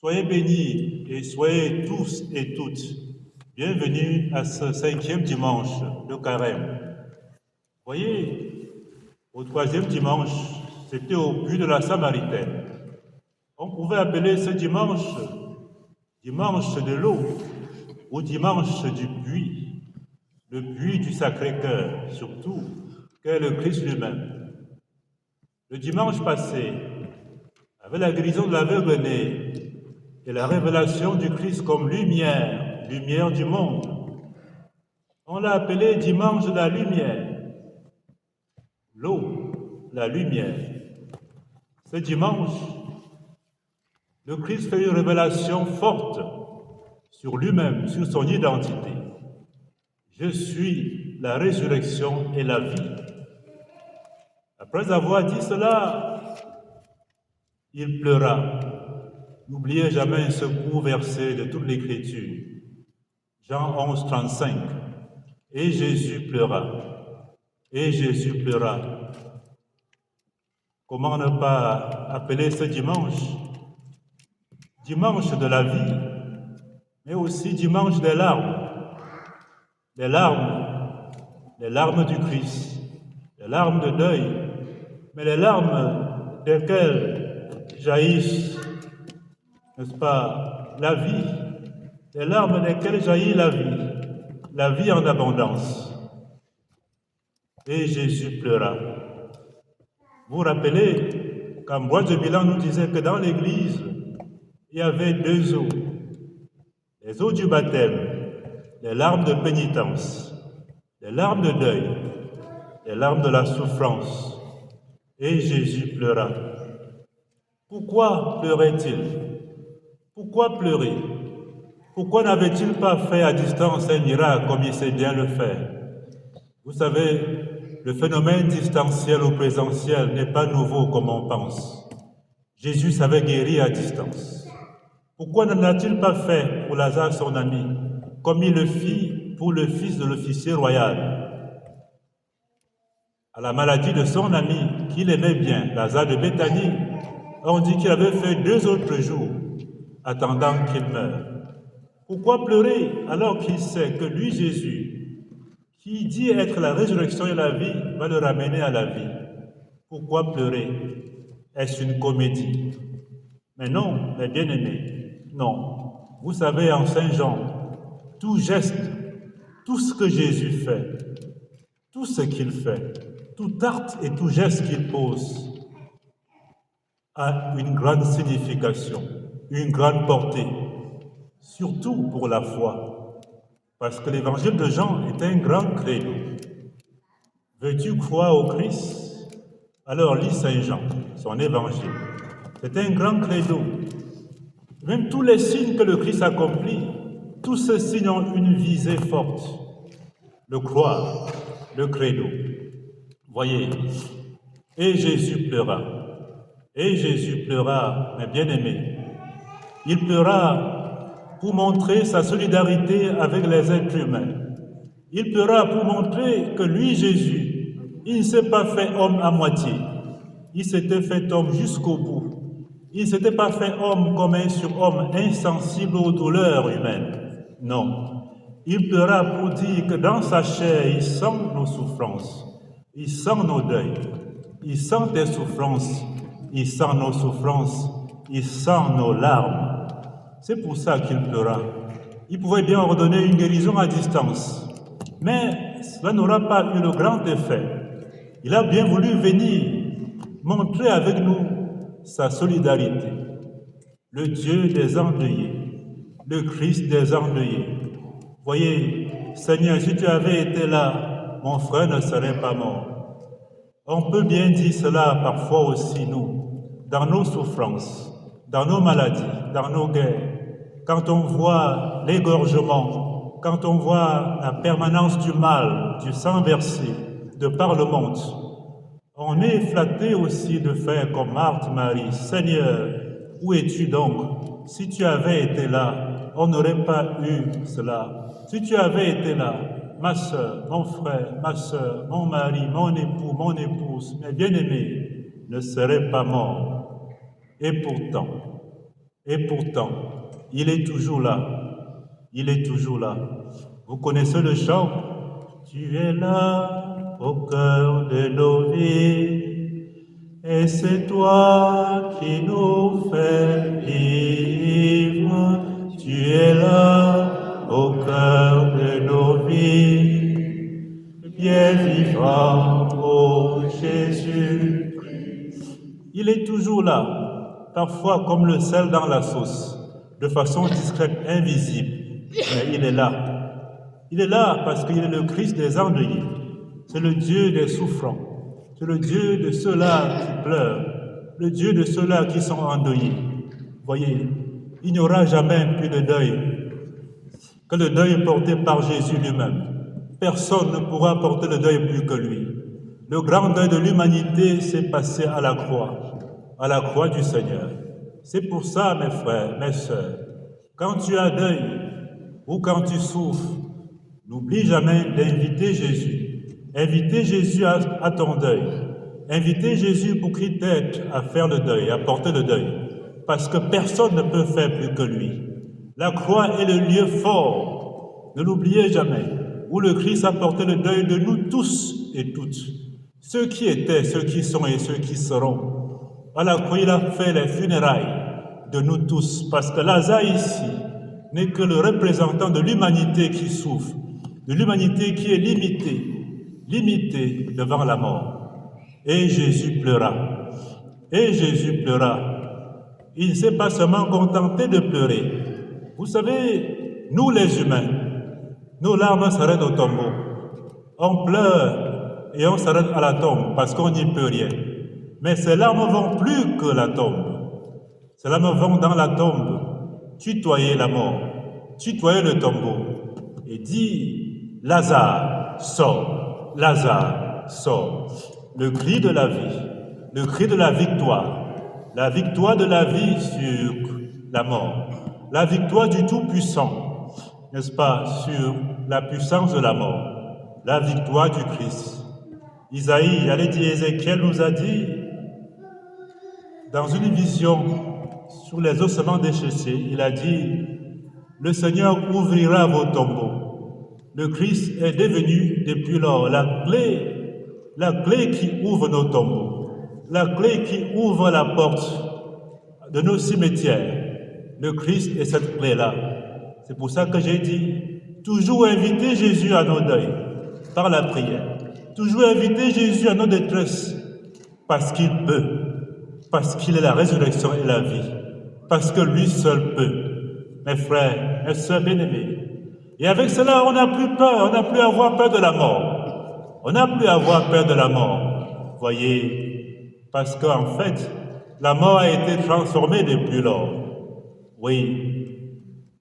Soyez bénis et soyez tous et toutes bienvenus à ce 5e dimanche de Carême. Voyez, au 3e dimanche, c'était au puits de la Samaritaine. On pouvait appeler ce dimanche dimanche de l'eau ou dimanche du puits, le puits du Sacré-Cœur, surtout, qu'est le Christ lui-même. Le dimanche passé, avec la guérison de l'aveugle-né et la révélation du Christ comme lumière, lumière du monde, on l'a appelé dimanche de la lumière. L'eau, la lumière. Ce dimanche, le Christ fait une révélation forte sur lui-même, sur son identité. Je suis la résurrection et la vie. Après avoir dit cela, il pleura. N'oubliez jamais ce court verset de toute l'Écriture. Jean 11, 35. Et Jésus pleura. Et Jésus pleura. Comment ne pas appeler ce dimanche dimanche de la vie, mais aussi dimanche des larmes. Les larmes du Christ, les larmes de deuil, mais les larmes desquelles jaillissent, n'est-ce pas, la vie, les larmes desquelles jaillit la vie en abondance. Et Jésus pleura. Vous vous rappelez qu'Ambroise de Milan nous disait que dans l'Église, il y avait deux eaux. Les eaux du baptême, les larmes de pénitence, les larmes de deuil, les larmes de la souffrance. Et Jésus pleura. Pourquoi pleurait-il? Pourquoi pleurer? Pourquoi n'avait-il pas fait à distance un miracle comme il sait bien le faire? Vous savez, le phénomène distanciel ou présentiel n'est pas nouveau comme on pense. Jésus savait guérir à distance. Pourquoi n'en a-t-il pas fait pour Lazare son ami, comme il le fit pour le fils de l'officier royal? À la maladie de son ami, qu'il aimait bien, Lazare de Béthanie, on dit qu'il avait fait 2 autres jours, attendant qu'il meure. Pourquoi pleurer alors qu'il sait que lui, Jésus, qui dit être la résurrection et la vie, va le ramener à la vie? Pourquoi pleurer? Est-ce une comédie? Mais non, mes bien-aimés, non. Vous savez, en Saint Jean, tout geste, tout ce que Jésus fait, tout ce qu'il fait, tout acte et tout geste qu'il pose a une grande signification, une grande portée, surtout pour la foi. Parce que l'évangile de Jean est un grand credo. Veux-tu croire au Christ? Alors lis Saint Jean, son évangile. C'est un grand credo. Même tous les signes que le Christ accomplit, tous ces signes ont une visée forte. Le croire, le credo. Voyez, et Jésus pleura. Et Jésus pleura, mes bien-aimés. Il pleura pour montrer sa solidarité avec les êtres humains. Il pleura pour montrer que lui, Jésus, il ne s'est pas fait homme à moitié. Il s'était fait homme jusqu'au bout. Il ne s'était pas fait homme comme un surhomme insensible aux douleurs humaines. Non. Il pleura pour dire que dans sa chair, il sent nos souffrances. Il sent nos deuils. Il sent tes souffrances. Il sent nos souffrances. Il sent nos larmes. C'est pour ça qu'il pleura. Il pouvait bien ordonner une guérison à distance. Mais cela n'aura pas eu le grand effet. Il a bien voulu venir montrer avec nous sa solidarité. Le Dieu des endeuillés, le Christ des endeuillés. Voyez, Seigneur, si tu avais été là, mon frère ne serait pas mort. On peut bien dire cela parfois aussi, nous, dans nos souffrances, dans nos maladies, dans nos guerres. Quand on voit l'égorgement, quand on voit la permanence du mal, du sang versé, de par le monde, on est flatté aussi de faire comme Marthe Marie. Seigneur, où es-tu donc? Si tu avais été là, on n'aurait pas eu cela. Si tu avais été là, ma sœur, mon frère, ma sœur, mon mari, mon époux, mon épouse, mes bien-aimés, ne seraient pas morts. Et pourtant, Et pourtant, il est toujours là. Il est toujours là. Vous connaissez le chant? Tu es là au cœur de nos vies, et c'est toi qui nous fais vivre. Tu es là au cœur de nos vies, bien vivant, ô Jésus. Il est toujours là, parfois comme le sel dans la sauce, de façon discrète, invisible. Mais il est là. Il est là parce qu'il est le Christ des endeuillés. C'est le Dieu des souffrants. C'est le Dieu de ceux-là qui pleurent. Le Dieu de ceux-là qui sont endeuillés. Voyez, il n'y aura jamais plus de deuil que le deuil porté par Jésus lui-même. Personne ne pourra porter le deuil plus que lui. Le grand deuil de l'humanité s'est passé à la croix du Seigneur. C'est pour ça, mes frères, mes sœurs, quand tu as deuil, ou quand tu souffres, n'oublie jamais d'inviter Jésus. Inviter Jésus à ton deuil. Inviter Jésus pour qu'il t'aide à faire le deuil, à porter le deuil. Parce que personne ne peut faire plus que lui. La croix est le lieu fort, ne l'oubliez jamais, où le Christ a porté le deuil de nous tous et toutes. Ceux qui étaient, ceux qui sont et ceux qui seront. À la croix, il a fait les funérailles de nous tous. Parce que Lazare ici n'est que le représentant de l'humanité qui souffre, de l'humanité qui est limitée devant la mort. Et Jésus pleura. Et Jésus pleura. Il ne s'est pas seulement contenté de pleurer. Vous savez, nous les humains, nos larmes s'arrêtent au tombeau. On pleure et on s'arrête à la tombe parce qu'on n'y peut rien. Mais ces larmes vont plus que la tombe. Ces larmes vont dans la tombe, tutoyer la mort, tutoyer le tombeau et dire « Lazare, sors, Lazare, sors ». Le cri de la vie, le cri de la victoire de la vie sur la mort, la victoire du Tout-Puissant, n'est-ce pas, sur la puissance de la mort, la victoire du Christ. Isaïe, j'allais dire, Ézéchiel nous a dit, dans une vision sur les ossements déchaussés, il a dit, le Seigneur ouvrira vos tombeaux. Le Christ est devenu depuis lors la clé qui ouvre nos tombeaux, la clé qui ouvre la porte de nos cimetières. Le Christ est cette clé-là. C'est pour ça que j'ai dit, toujours inviter Jésus à nos deuils, par la prière. Toujours inviter Jésus à nos détresses, parce qu'il peut, parce qu'il est la résurrection et la vie, parce que lui seul peut. Mes frères, mes sœurs bien-aimés. Et avec cela, on n'a plus peur, on n'a plus à avoir peur de la mort. On n'a plus à avoir peur de la mort. Voyez, parce qu'en fait, la mort a été transformée depuis lors. Oui,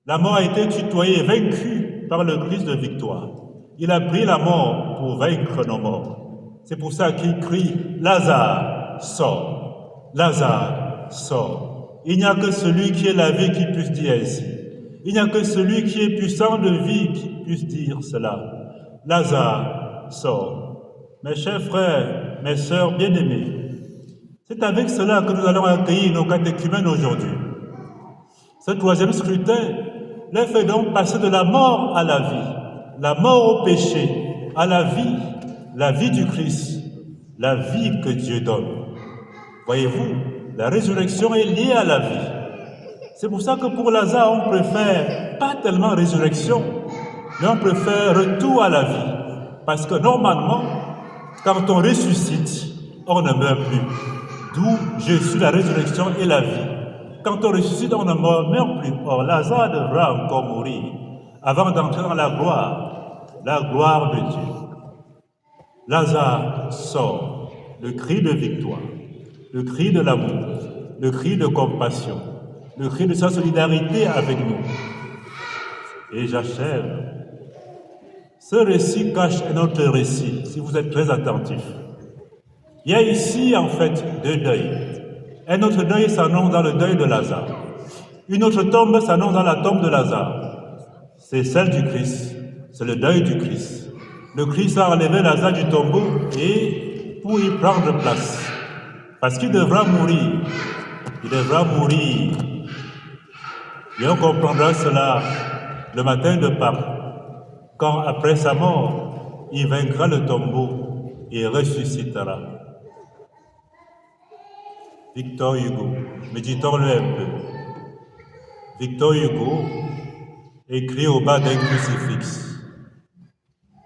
la mort a été tutoyée, vaincue par le Christ de victoire. Il a pris la mort pour vaincre nos morts. C'est pour ça qu'il crie « Lazare, sors! Lazare, sors !» Il n'y a que celui qui est la vie qui puisse dire ainsi. Il n'y a que celui qui est puissant de vie qui puisse dire cela. « Lazare, sors !» Mes chers frères, mes sœurs bien-aimés, c'est avec cela que nous allons accueillir nos catéchumènes aujourd'hui. Ce troisième scrutin les fait donc passer de la mort à la vie. La mort au péché, à la vie du Christ, la vie que Dieu donne. Voyez-vous, la résurrection est liée à la vie. C'est pour ça que pour Lazare, on préfère pas tellement résurrection, mais on préfère retour à la vie. Parce que normalement, quand on ressuscite, on ne meurt plus. D'où je suis la résurrection et la vie. Quand on ressuscite, on ne meurt plus. Or, Lazare devra encore mourir avant d'entrer dans la gloire de Dieu. Lazare sort, le cri de victoire, le cri de l'amour, le cri de compassion, le cri de sa solidarité avec nous. Et j'achève. Ce récit cache un autre récit, si vous êtes très attentifs. Il y a ici, en fait, deux deuils. Un autre deuil s'annonce dans le deuil de Lazare. Une autre tombe s'annonce dans la tombe de Lazare. C'est celle du Christ. C'est le deuil du Christ. Le Christ a enlevé Lazare du tombeau et pour y prendre place. Parce qu'il devra mourir. Il devra mourir Et on comprendra cela le matin de Pâques, quand après sa mort, il vaincra le tombeau et ressuscitera. Victor Hugo, méditons-le un peu. Victor Hugo écrit au bas d'un crucifix.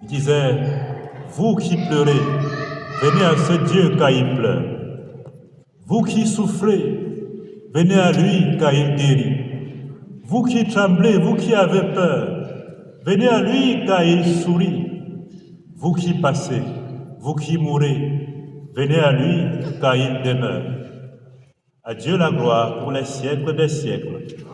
Il disait, vous qui pleurez, venez à ce Dieu car il pleure. Vous qui souffrez, venez à lui car il guérit. Vous qui tremblez, vous qui avez peur, venez à lui car il sourit. Vous qui passez, vous qui mourrez, venez à lui car il demeure. À Dieu la gloire pour les siècles des siècles.